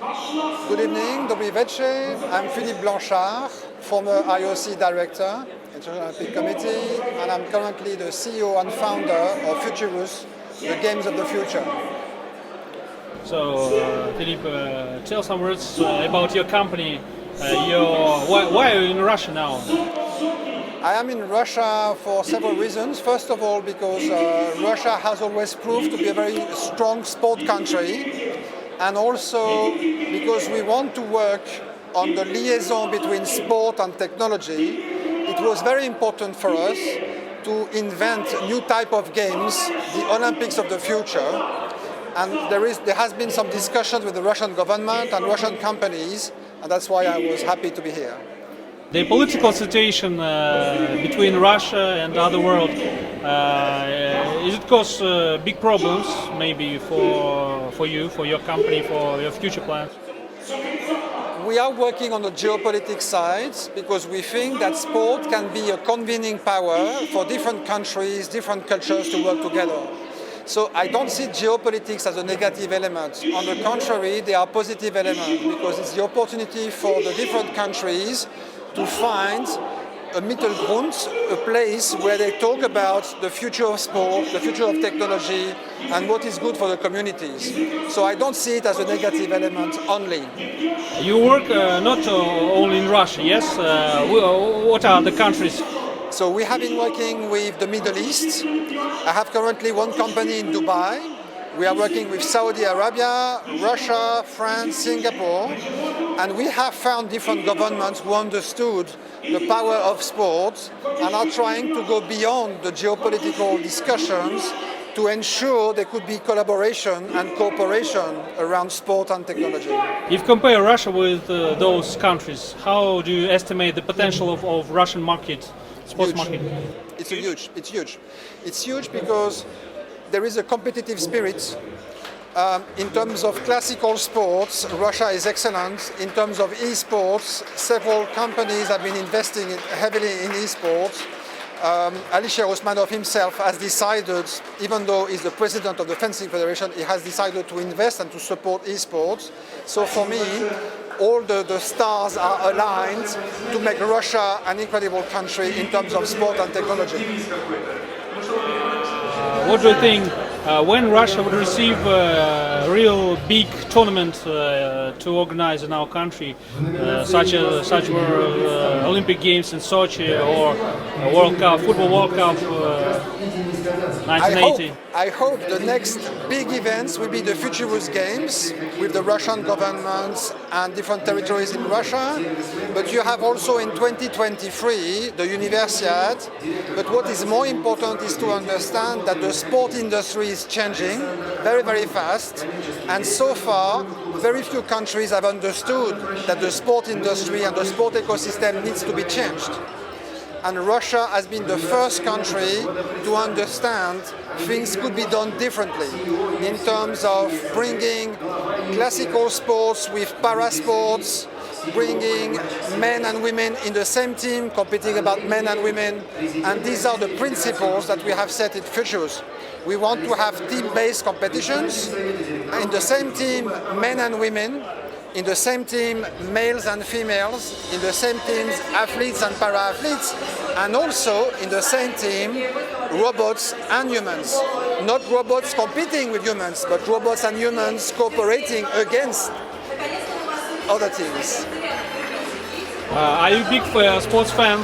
Good evening, dobry večer. I'm Filipp Blanshar, former IOC director, International Olympic Committee, and I'm currently the CEO and founder of Futurous, the Games of the Future. So, Philippe, tell some words about your company. Why are you in Russia now? I am in Russia for several reasons. First of all, because Russia has always proved to be a very strong sport country, and also because we want to work on the liaison between sport and technology. It was very important for us to invent new type of games, the Olympics of the future. And there has been some discussion with the Russian government and Russian companies, and that's why I was happy to be here. The political situation between Russia and the other world, is it cause big problems maybe for you, for your company, for your future plans? We are working on the geopolitics side because we think that sport can be a convening power for different countries, different cultures to work together. So I don't see geopolitics as a negative element. On the contrary, they are positive elements because it's the opportunity for the different countries to find a middle ground, a place where they talk about the future of sport, the future of technology, and what is good for the communities. So I don't see it as a negative element only. You work not only in Russia, yes? What are the countries? So we have been working with the Middle East. I have currently one company in Dubai. We are working with Saudi Arabia, Russia, France, Singapore, and we have found different governments who understood the power of sport and are trying to go beyond the geopolitical discussions to ensure there could be collaboration and cooperation around sport and technology. If you compare Russia with those countries, how do you estimate the potential of Russian market, sports market? It's huge. It's huge because there is a competitive spirit. In terms of classical sports, Russia is excellent. In terms of esports, several companies have been investing heavily in esports. Alisher Osmanov himself has decided, even though he's the president of the Fencing Federation, he has decided to invest and to support esports. So for me, all the stars are aligned to make Russia an incredible country in terms of sport and technology. What do you think when Russia would receive a real big tournament to organize in our country, such were Olympic Games in Sochi or World Cup, Football World Cup 1980? I hope the next big events will be the Futurous Games with the Russian government and different territories in Russia. But you have also in 2023 the Universiade. But what is more important is to understand that the sport industry is changing very, very fast. And so far, very few countries have understood that the sport industry and the sport ecosystem needs to be changed. And Russia has been the first country to understand things could be done differently in terms of bringing classical sports with para-sports, bringing men and women in the same team, competing about men and women. And these are the principles that we have set in Futurous. We want to have team-based competitions. In the same team, men and women. In the same team, males and females, in the same teams, athletes and para-athletes, and also in the same team, robots and humans. Not robots competing with humans, but robots and humans cooperating against other teams. Are you a big sports fan?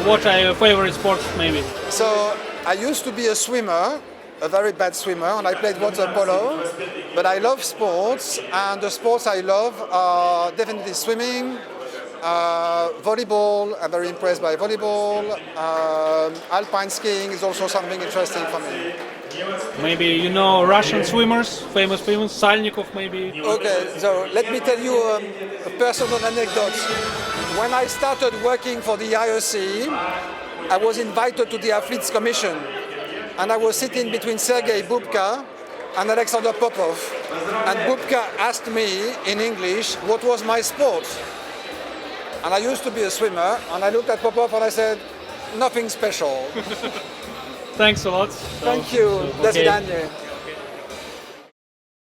What are your favorite sports, maybe? So, I used to be a swimmer, a very bad swimmer, and I played water polo, but I love sports, and the sports I love are definitely swimming, volleyball. I'm very impressed by volleyball. Alpine skiing is also something interesting for me. Maybe you know Russian swimmers, famous Salnikov maybe? Okay, so let me tell you a personal anecdote. When I started working for the IOC, I was invited to the Athletes Commission. And I was sitting between Sergei Bubke and Alexander Popov. And Bubke asked me in English what was my sport. And I used to be a swimmer, and I looked at Popov and I said, nothing special. Thanks a lot. Thank you. До свидания.